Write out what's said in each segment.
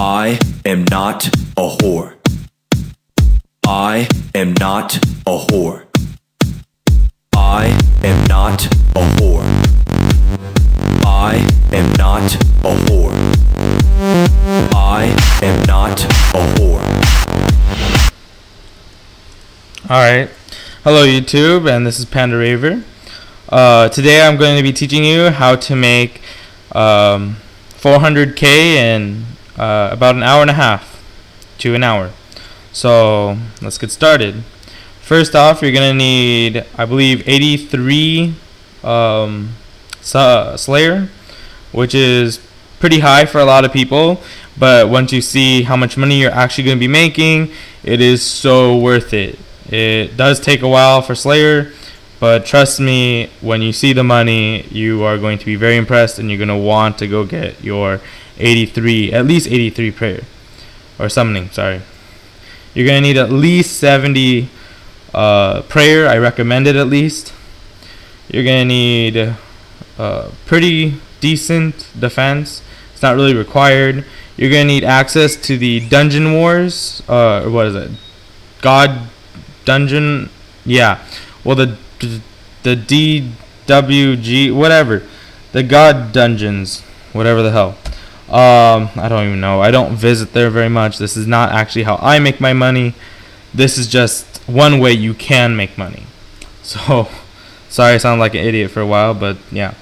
I am not a whore. I am not a whore. I am not a whore. I am not a whore. I am not a whore. Alright, hello YouTube, and this is Panda Raver. Today I'm going to be teaching you how to make 400k in about an hour and a half to an hour. So let's get started. First off, you're going to need, I believe, 83 Slayer, which is pretty high for a lot of people, but once you see how much money you're actually going to be making, it is so worth it. It does take a while for Slayer, but trust me, when you see the money, you are going to be very impressed, and you're going to want to go get your 83, at least 83 prayer, or summoning, sorry. You're going to need at least 70 prayer, I recommend it at least. You're going to need pretty decent defense. It's not really required. You're going to need access to the Dungeon Wars, or what is it? God Dungeon, yeah. Well, the DWG, whatever, the God Dungeons, whatever the hell. I don't even know. I don't visit there very much. This is not actually how I make my money. This is just one way you can make money. So, sorry I sound like an idiot for a while, but yeah,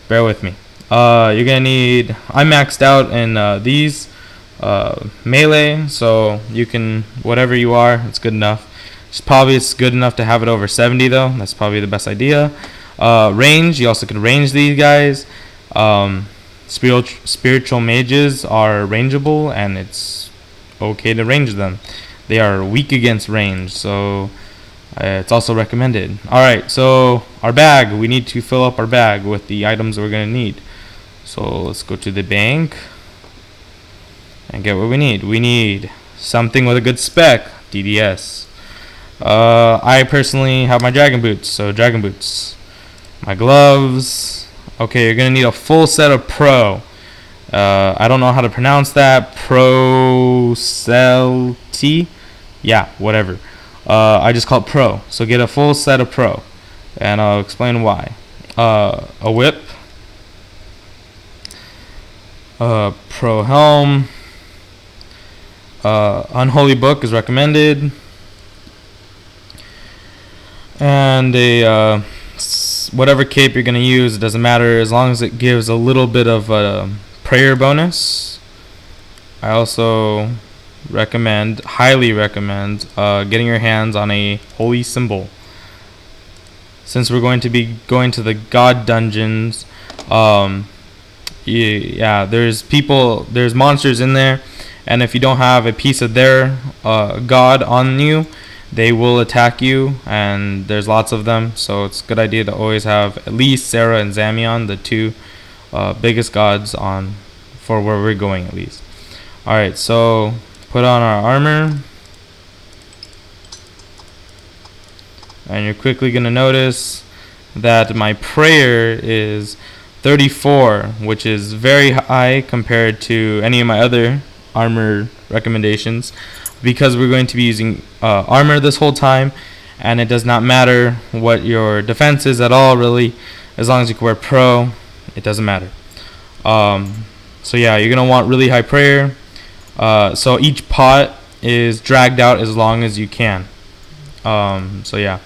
bear with me. You're gonna need, I maxed out in these melee, so you can, whatever you are, it's good enough. It's good enough to have it over 70 though. That's probably the best idea. Range, you also can range these guys. Spiritual mages are rangeable, and it's okay to range them. They are weak against range, so it's also recommended. Alright, so our bag, we need to fill up our bag with the items we're going to need. So let's go to the bank and get what we need. We need something with a good spec, DDS. I personally have my dragon boots, so dragon boots. My gloves. Okay, you're gonna need a full set of pro. I don't know how to pronounce that. Pro-cel-t? Yeah, whatever. I just call it pro. So get a full set of pro, and I'll explain why. A whip. Pro helm. Unholy book is recommended. And a whatever cape you're going to use, it doesn't matter as long as it gives a little bit of a prayer bonus. I also recommend, highly recommend, getting your hands on a holy symbol. Since we're going to be going to the god dungeons, yeah, there's monsters in there, and if you don't have a piece of their god on you, they will attack you, and there's lots of them, so it's a good idea to always have at least Sarah and Zamion, the two biggest gods, on for where we're going at least. Alright, so put on our armor, and you're quickly going to notice that my prayer is 34, which is very high compared to any of my other armor recommendations, because we're going to be using armor this whole time, and it does not matter what your defense is at all, really. As long as you can wear pro, it doesn't matter. So yeah, you're gonna want really high prayer. So each pot is dragged out as long as you can. So yeah,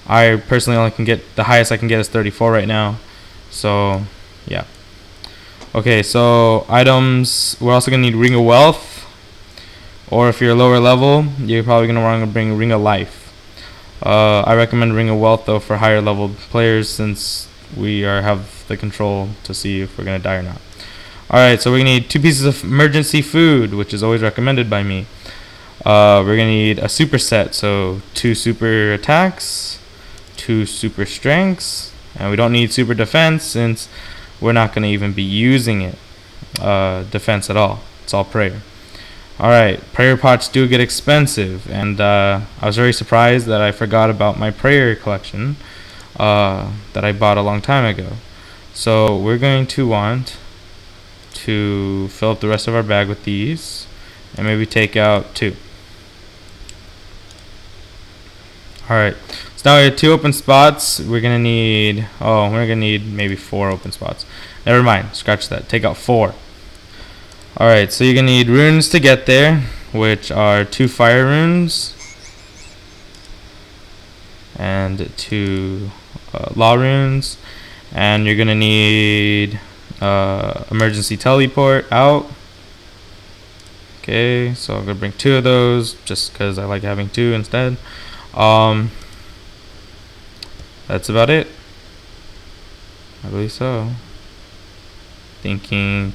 I personally only can get, the highest I can get is 34 right now. So yeah. Okay, so items, we're also gonna need Ring of Wealth. Or if you're lower level, you're probably going to want to bring Ring of Life. I recommend Ring of Wealth though for higher level players, since we have the control to see if we're going to die or not. Alright, so we're going to need 2 pieces of emergency food, which is always recommended by me. We're going to need a super set, so 2 super attacks, 2 super strengths, and we don't need super defense since we're not going to even be using it defense at all. It's all prayer. Alright, prayer pots do get expensive, and I was very surprised that I forgot about my prayer collection that I bought a long time ago. So we're going to want to fill up the rest of our bag with these, and maybe take out 2. Alright, so now we have 2 open spots. We're gonna need maybe 4 open spots. Never mind, scratch that. Take out 4. Alright, so you're gonna need runes to get there, which are 2 fire runes and 2 law runes, and you're gonna need emergency teleport out. Okay, so I'm gonna bring 2 of those just because I like having 2 instead. That's about it. I believe so. Thinking.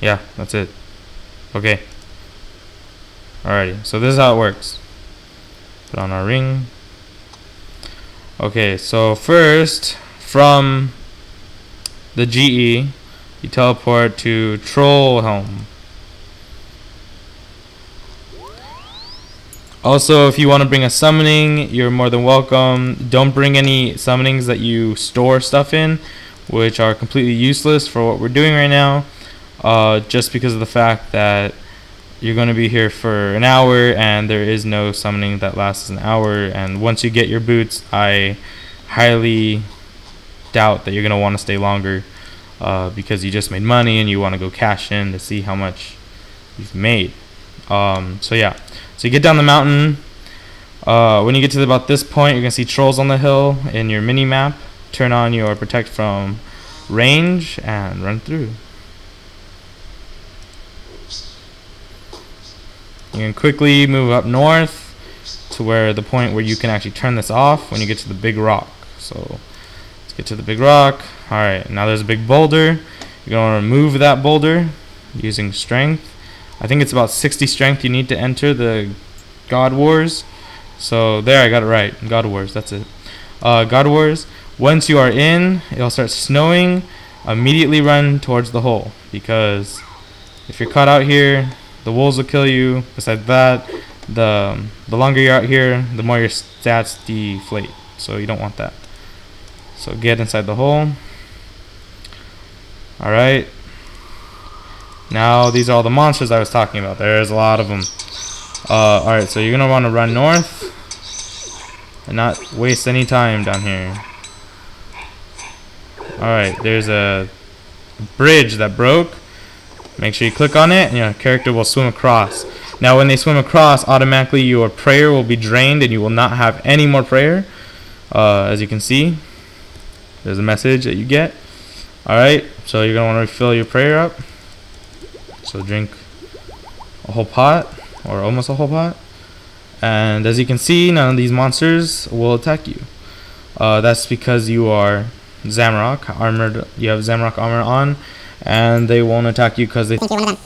Yeah, that's it. Okay. Alrighty, so this is how it works. Put on our ring. Okay, so first, from the GE, you teleport to Troll Helm. Also, if you want to bring a summoning, you're more than welcome. Don't bring any summonings that you store stuff in, which are completely useless for what we're doing right now, just because of the fact that you're going to be here for an hour and there is no summoning that lasts an hour, and once you get your boots, I highly doubt that you're going to want to stay longer, because you just made money and you want to go cash in to see how much you've made. So yeah, so you get down the mountain. When you get to about this point, you're gonna see trolls on the hill in your mini map. Turn on your protect from range and run through. You can quickly move up north to where the point where you can actually turn this off when you get to the big rock. So let's get to the big rock. Alright, now there's a big boulder. You're gonna remove that boulder using strength. I think it's about 60 strength you need to enter the God Wars. So there, I got it right. God Wars, that's it. God Wars. Once you are in, it'll start snowing. Immediately run towards the hole, because if you're caught out here, the wolves will kill you. Besides that, the longer you're out here, the more your stats deflate. So you don't want that. So get inside the hole. Alright. Now these are all the monsters I was talking about. There's a lot of them. Alright, so you're going to want to run north and not waste any time down here. Alright, there's a bridge that broke. Make sure you click on it and your character will swim across. Now when they swim across, automatically your prayer will be drained and you will not have any more prayer. As you can see, there's a message that you get. Alright, so you're going to want to refill your prayer up. So drink a whole pot, or almost a whole pot. And as you can see, none of these monsters will attack you. That's because you are Zamorak armored. You have Zamorak armor on, and they won't attack you because they think you're one of them.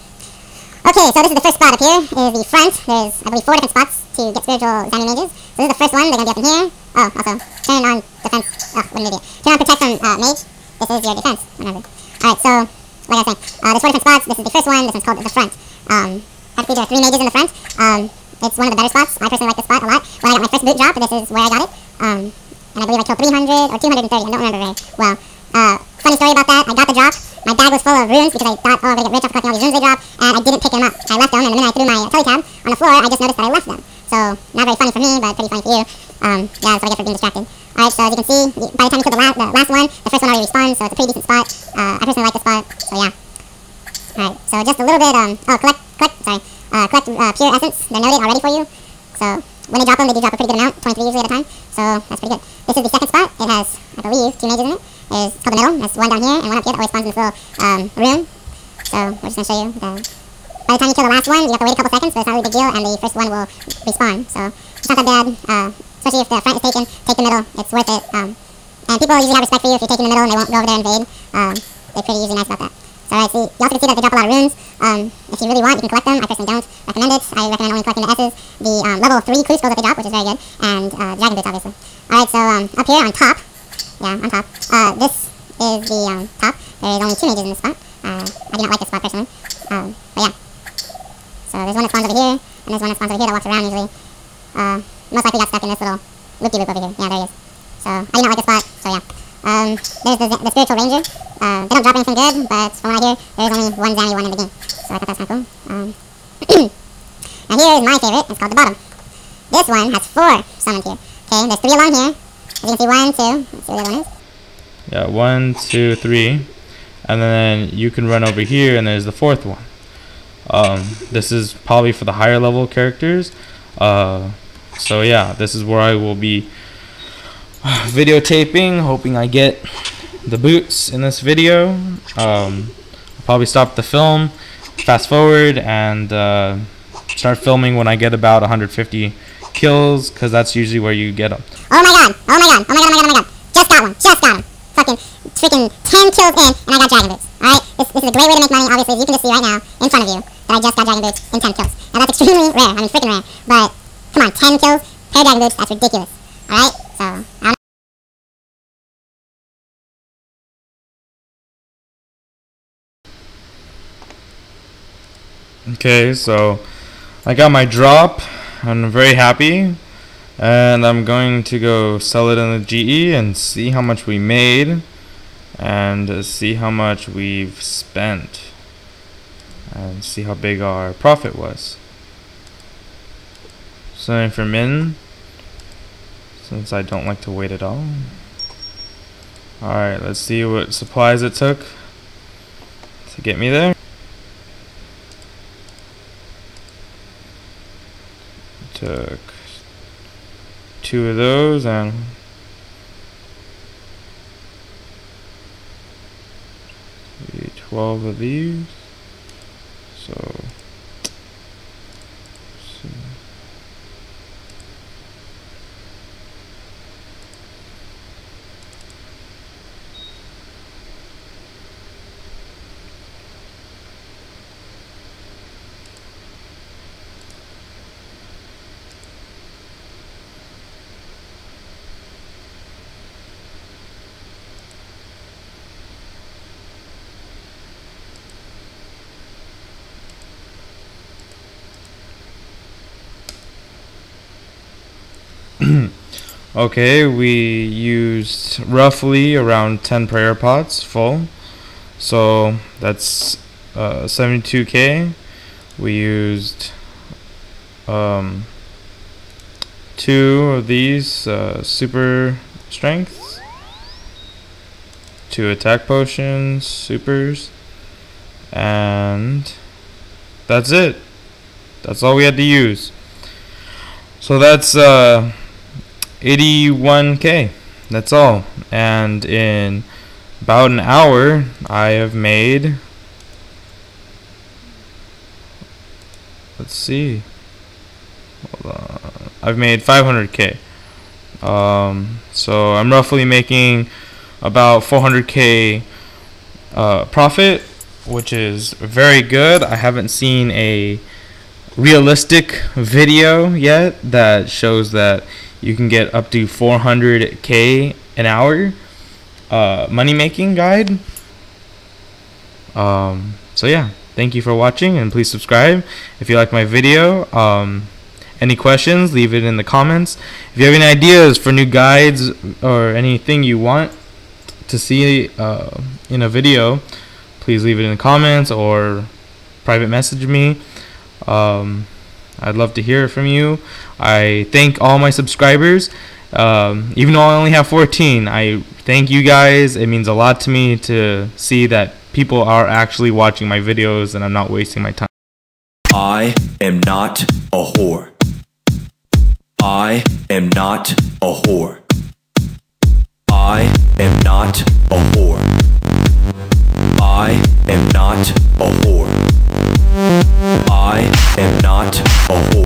Okay, so this is the first spot up here, is the front. There's, I believe, 4 different spots to get spiritual Zamu mages. So this is the first one, they're going to be up in here. Oh, also, turn on defense. Oh, what an idiot. Turn on protect from mage. This is your defense. Alright, so, like I was saying, there's 4 different spots. This is the first one. This one's called the front. Actually, there are 3 mages in the front. It's one of the better spots. I personally like this spot a lot. When I got my first boot drop, this is where I got it. And I believe I killed 300 or 230. I don't remember very well. Funny story about that. I got the drop. My bag was full of runes because I thought, oh, I'm going to get rich off collecting all these runes they drop. And I didn't pick them up. I left them, and the minute I threw my teletab on the floor, I just noticed that I left them. So, not very funny for me, but pretty funny for you. Yeah, that's what I get for being distracted. Alright, so as you can see, by the time you kill the last one, the first one already respawned, so it's a pretty decent spot. I personally like this spot, so yeah. Alright, so just a little bit, collect pure essence. They're noted already for you. So, when they drop them, they do drop a pretty good amount, 23 usually at a time. So, that's pretty good. This is the second spot. It has, I believe, 2 mages in it. It's called the middle. There's one down here and one up here that always spawns in this little room. So, we're just going to show you. By the time you kill the last one, you have to wait a couple seconds, but it's not really a big deal, and the first one will respawn. So, it's not that bad, especially if the front is taken. Take the middle. It's worth it. And people usually have respect for you if you're taking the middle and they won't go over there and invade. They're pretty usually nice about that. So, alright, so you also can see that they drop a lot of runes. If you really want, you can collect them. I personally don't recommend it. I recommend only collecting the S's, the level 3 cruise skills that they drop, which is very good, and dragon boots, obviously. Alright, so up here on top, yeah, on top, this is the top. There is only 2 mages in this spot. I do not like this spot personally, but yeah. So there's one that spawns over here, and there's one that spawns over here that walks around usually. Most likely got stuck in this little loop-de-loop over here. Yeah, there he is. So So I do not like this spot. So yeah. There's the spiritual ranger. They don't drop anything good, but from what I hear, there's only one Zammy one in the game. So I thought that's kind of cool. And here is my favorite. It's called the bottom. This one has 4 summoned here. Okay, there's 3 along here. As you can see, 1, 2. Let's see where the other one is. Yeah, 1, 2, 3. And then you can run over here, and there's the 4th one. This is probably for the higher level characters. So yeah, this is where I will be videotaping, hoping I get the boots in this video. I'll probably stop the film, fast forward, and start filming when I get about 150 kills, because that's usually where you get them. Oh my god! Oh my god! Oh my god! Oh my god! Oh my god! Just got one! Just got him! Fucking freaking 10 kills in, and I got dragon boots. Alright? This is a great way to make money, obviously, as you can just see right now, in front of you, that I just got dragon boots in 10 kills. Now that's extremely rare. I mean, freaking rare. But, come on, 10 kills, pair of dragon boots, that's ridiculous. Alright? So, I don't know. Okay, so I got my drop. I'm very happy, and I'm going to go sell it in the GE and see how much we made, and see how much we've spent, and see how big our profit was. Something for min, since I don't like to wait at all. Alright, let's see what supplies it took to get me there. Took 2 of those and 12 of these. So let's see. Okay, we used roughly around 10 prayer pots full, so that's 72k. We used 2 of these super strengths, 2 attack potions, supers, and that's it. That's all we had to use. So that's 81k. That's all. And in about an hour, I have made, let's see, hold on, I've made 500k. So I'm roughly making about 400k profit, which is very good. I haven't seen a realistic video yet that shows that you can get up to 400k an hour money making guide. So yeah, thank you for watching, and please subscribe if you like my video. Any questions, leave it in the comments. If you have any ideas for new guides or anything you want to see in a video, please leave it in the comments or private message me. I'd love to hear from you. I thank all my subscribers. Even though I only have 14, I thank you guys. It means a lot to me to see that people are actually watching my videos and I'm not wasting my time. I am not a whore. I am not a whore. I am not a whore.